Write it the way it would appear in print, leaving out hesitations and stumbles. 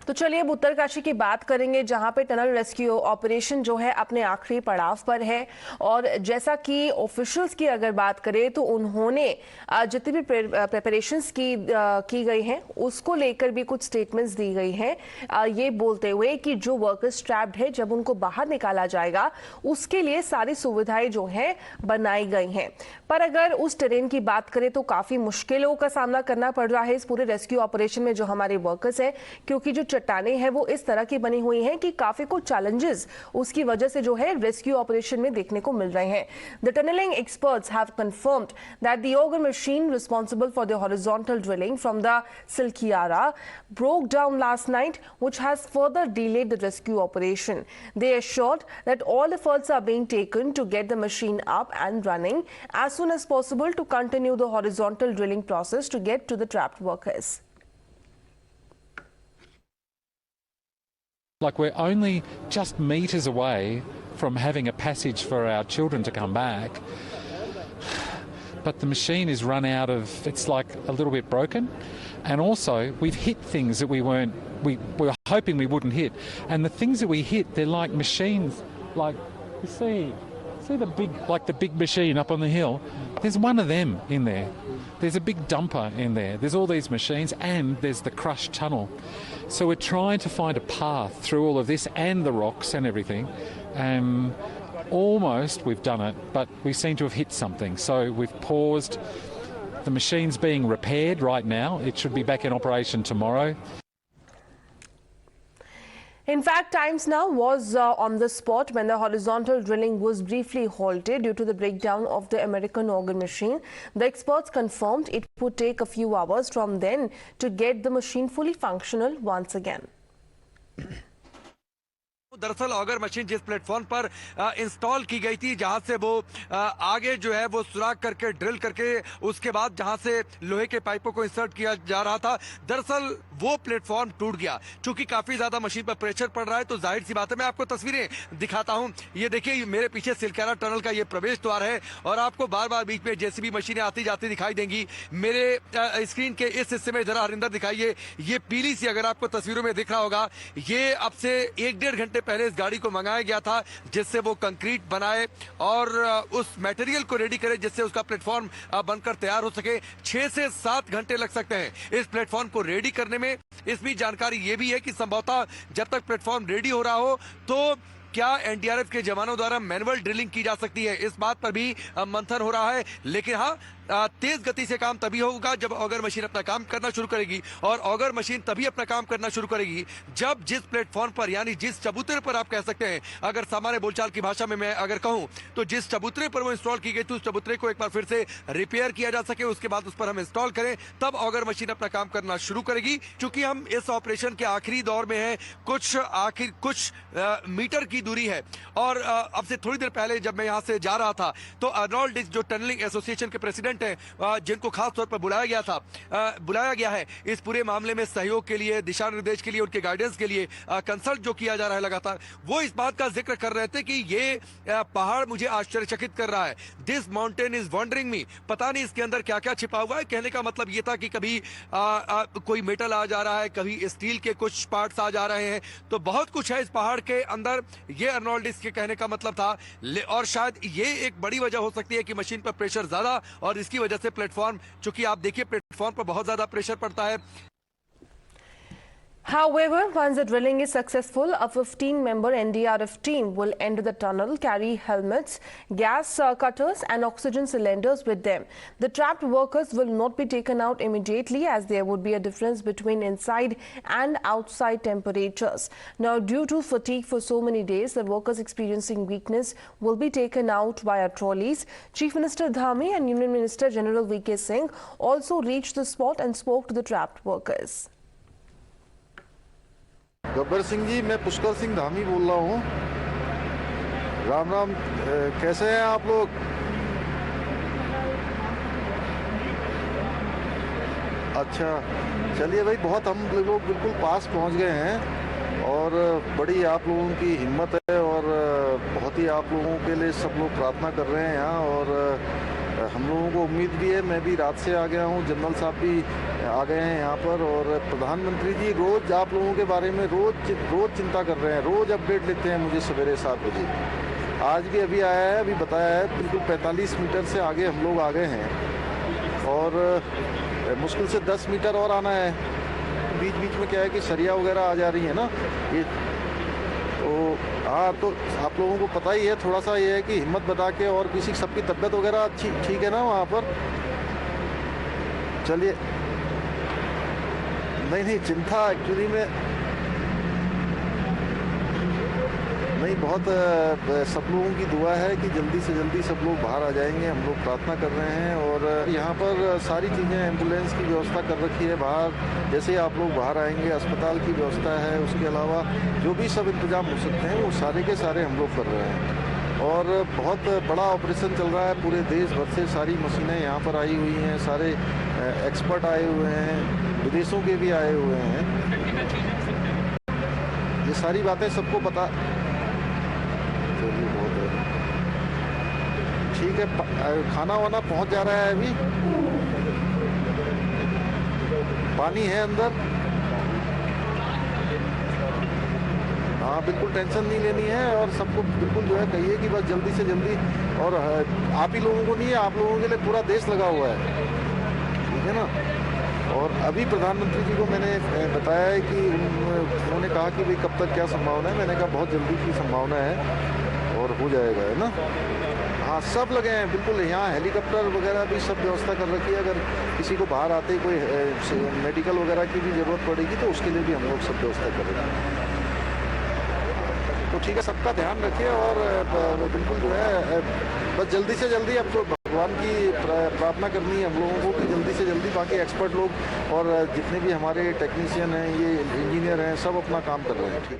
तो चलिए अब उत्तरकाशी की बात करेंगे, जहां पे टनल रेस्क्यू ऑपरेशन जो है अपने आखिरी पड़ाव पर है। और जैसा कि ऑफिशियल्स की अगर बात करें तो उन्होंने जितनी भी प्रिपरेशंस की गई हैं उसको लेकर भी कुछ स्टेटमेंट्स दी गई हैं, ये बोलते हुए कि जो वर्कर्स ट्रैप्ड है जब उनको बाहर निकाला जाएगा उसके लिए सारी सुविधाएं जो हैं बनाई गई हैं। पर अगर उस टेरेन की बात करें तो काफी मुश्किलों का सामना करना पड़ रहा है इस पूरे रेस्क्यू ऑपरेशन में जो हमारे वर्कर्स हैं, क्योंकि जो चट्टानें हैं वो इस तरह की बनी हुई हैं कि काफी कुछ चैलेंजेस उसकी वजह से जो है रेस्क्यू ऑपरेशन में देखने को मिल रहे हैं। The tunnelling experts have confirmed that the auger machine responsible for the horizontal drilling from the Silkyara broke down last night, which has further delayed the rescue operation. They assured that all efforts are being taken to get the machine up and running as soon as possible to continue the horizontal drilling process to get to the trapped workers. Like, we're only just meters away from having a passage for our children to come back, but the machine is run out of, it's like a little bit broken, and also we've hit things that we were hoping we wouldn't hit, and the things that we hit, they're like machines, like you see the big machine up on the hill. There's one of them in there. There's a big dumper in there. There's all these machines, and there's the crushed tunnel. So we're trying to find a path through all of this and the rocks and everything, and almost we've done it, but we seem to have hit something. So we've paused. The machine's being repaired right now. It should be back in operation tomorrow. In fact, Times Now was on the spot when the horizontal drilling was briefly halted due to the breakdown of the American auger machine. The experts confirmed it would take a few hours from then to get the machine fully functional once again. दरअसल auger machine जिस platform पर install की गई थी, जहां से वो आगे जो है वो सुराख करके ड्रिल करके उसके बाद जहां से लोहे के पाइपों को इंसर्ट किया जा रहा था, दरअसल वो प्लेटफॉर्म टूट गया। चूंकि काफी ज्यादा मशीन पर प्रेशर पड़ रहा है तो जाहिर सी बात है, मैं आपको तस्वीरें दिखाता हूं। ये देखिए, मेरे पीछे सिल्कियारा टनल का ये प्रवेश द्वार है और आपको बार बार बीच में जेसीबी मशीनें आती जाती दिखाई देंगी। मेरे स्क्रीन के इस हिस्से में जरा हरिंदर दिखाइए, ये पीली सी अगर आपको तस्वीरों में दिख रहा होगा, ये अब से 1-1.5 घंटे पहले इस गाड़ी को मंगाया गया था जिससे वो कंक्रीट बनाए और उस मटेरियल को रेडी करे जिससे उसका प्लेटफॉर्म बनकर तैयार हो सके। 6 से 7 घंटे लग सकते हैं इस प्लेटफॉर्म को रेडी करने में। इस बीच जानकारी ये भी है कि संभवतः जब तक प्लेटफॉर्म रेडी हो रहा हो तो क्या एनडीआरएफ के जवानों द्वारा मैनुअल ड्रिलिंग की जा सकती है, इस बात पर भी मंथन हो रहा है। लेकिन हाँ, तेज गति से काम तभी होगा जब ऑगर मशीन अपना काम करना शुरू करेगी, और ऑगर मशीन तभी अपना काम करना शुरू करेगी जब जिस प्लेटफॉर्म पर, यानी जिस चबूतरे पर आप कह सकते हैं, अगर सामान्य बोलचाल की भाषा में मैं अगर कहूं तो जिस चबूतरे पर वो इंस्टॉल की गई थी उस चबूतरे को एक बार फिर से रिपेयर किया जा सके, उसके बाद उस पर हम इंस्टॉल करें, तब ऑगर मशीन अपना काम करना शुरू करेगी। क्योंकि हम इस ऑपरेशन के आखिरी दौर में हैं, कुछ मीटर की दूरी है। और अब से थोड़ी देर पहले जब मैं यहां से जा रहा था तो अर्नोल्ड डिस, जो टनलिंग एसोसिएशन के प्रेसिडेंट हैं, जिनको खास तौर पर बुलाया गया है इस पूरे मामले में सहयोग के लिए, दिशा निर्देश के लिए, उनके गाइडेंस के लिए, कंसल्ट जो किया जा रहा है लगातार, वो इस बात का जिक्र कर रहे थे कि ये पहाड़ मुझे आश्चर्यचकित कर रहा है। दिस माउंटेन इज वंडरिंग मी। पता नहीं इसके अंदर क्या क्या छिपा हुआ है। कहने का मतलब ये था कि कभी कोई मेटल आ जा रहा है, कभी स्टील के कुछ पार्ट्स आ जा रहे हैं, तो बहुत कुछ है इस पहाड़ के अंदर, ये अर्नोल्ड डिस के कहने का मतलब था। और शायद ये एक बड़ी वजह हो सकती है कि मशीन पर प्रेशर ज्यादा, और इसकी वजह से प्लेटफॉर्म, चूंकि आप देखिए प्लेटफॉर्म पर बहुत ज्यादा प्रेशर पड़ता है। However, once the drilling is successful, a 15-member NDRF team will enter the tunnel, carry helmets, gas cutters and oxygen cylinders with them. The trapped workers will not be taken out immediately as there would be a difference between inside and outside temperatures. Now, due to fatigue for so many days, the workers experiencing weakness will be taken out via trolleys. Chief Minister Dhami and Union Minister General V.K. Singh also reached the spot and spoke to the trapped workers. Gabbar Singh ji, मैं पुष्कर सिंह धामी बोल रहा हूँ। राम राम, कैसे हैं आप लोग? अच्छा, चलिए भाई, बहुत हम लोग बिल्कुल पास पहुँच गए हैं और बड़ी आप लोगों की हिम्मत है और बहुत ही आप लोगों के लिए सब लोग प्रार्थना कर रहे हैं यहाँ। और हम लोगों को उम्मीद भी है, मैं भी रात से आ गया हूँ, जनरल साहब भी आ गए हैं यहाँ पर, और प्रधानमंत्री जी रोज़ आप लोगों के बारे में रोज़ चिंता कर रहे हैं, रोज़ अपडेट लेते हैं मुझे सवेरे 7 बजे। आज भी अभी आया है, अभी बताया है, बिल्कुल 45 मीटर से आगे हम लोग आ गए हैं और मुश्किल से 10 मीटर और आना है। बीच बीच में क्या है कि सरिया वगैरह आ जा रही है ना ये, तो हाँ, तो आप लोगों को पता ही है, थोड़ा सा ये है कि हिम्मत बता के, और किसी सबकी तबीयत वगैरह अच्छी ठीक है ना वहाँ पर? चलिए, नहीं चिंता एक्चुअली में नहीं, बहुत सब लोगों की दुआ है कि जल्दी से जल्दी सब लोग बाहर आ जाएंगे, हम लोग प्रार्थना कर रहे हैं। और यहाँ पर सारी चीज़ें, एम्बुलेंस की व्यवस्था कर रखी है बाहर, जैसे ही आप लोग बाहर आएंगे अस्पताल की व्यवस्था है, उसके अलावा जो भी सब इंतजाम हो सकते हैं वो सारे के सारे हम लोग कर रहे हैं। और बहुत बड़ा ऑपरेशन चल रहा है, पूरे देश भर से सारी मशीनें यहाँ पर आई हुई हैं, सारे एक्सपर्ट आए हुए हैं, विदेशों के भी आए हुए हैं, ये सारी बातें सबको पता। ठीक है, खाना वाना पहुंच जा रहा है, अभी पानी है अंदर। हाँ बिल्कुल टेंशन नहीं लेनी है, और सबको बिल्कुल जो है कहिए कि बस जल्दी से जल्दी, और आप ही लोगों को नहीं है, आप लोगों के लिए पूरा देश लगा हुआ है, ठीक है ना। और अभी प्रधानमंत्री जी को मैंने बताया है कि उन्होंने कहा कि भाई कब तक क्या संभावना है, मैंने कहा बहुत जल्दी की संभावना है और हो जाएगा, है ना। हाँ सब लगे हैं बिल्कुल, यहाँ हेलीकॉप्टर वगैरह भी सब व्यवस्था कर रखी है, अगर किसी को बाहर आते ही कोई मेडिकल वगैरह की भी ज़रूरत पड़ेगी तो उसके लिए भी हम लोग सब व्यवस्था कर रहे हैं। तो ठीक है, सबका ध्यान रखिए, और बिल्कुल जो है बस जल्दी से जल्दी, अब तो भगवान की प्रार्थना करनी है हम लोगों को कि जल्दी से जल्दी बाकी एक्सपर्ट लोग और जितने भी हमारे टेक्नीशियन हैं, ये इंजीनियर हैं, सब अपना काम कर रहे हैं। ठीक।